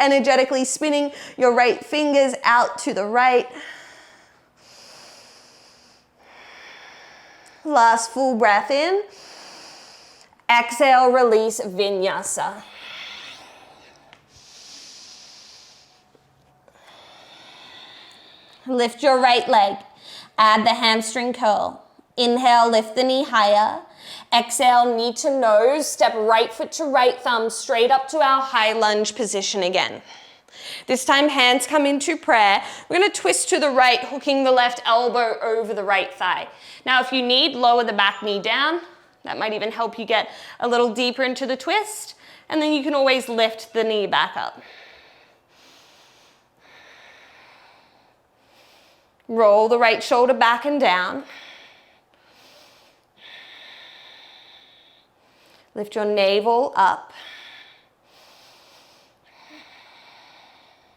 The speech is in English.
energetically spinning your right fingers out to the right. Last full breath in. Exhale, release, vinyasa. Lift your right leg. Add the hamstring curl. Inhale, lift the knee higher. Exhale, knee to nose. Step right foot to right thumb, straight up to our high lunge position again. This time, hands come into prayer. We're going to twist to the right, hooking the left elbow over the right thigh. Now, if you need, lower the back knee down. That might even help you get a little deeper into the twist. And then you can always lift the knee back up. Roll the right shoulder back and down. Lift your navel up.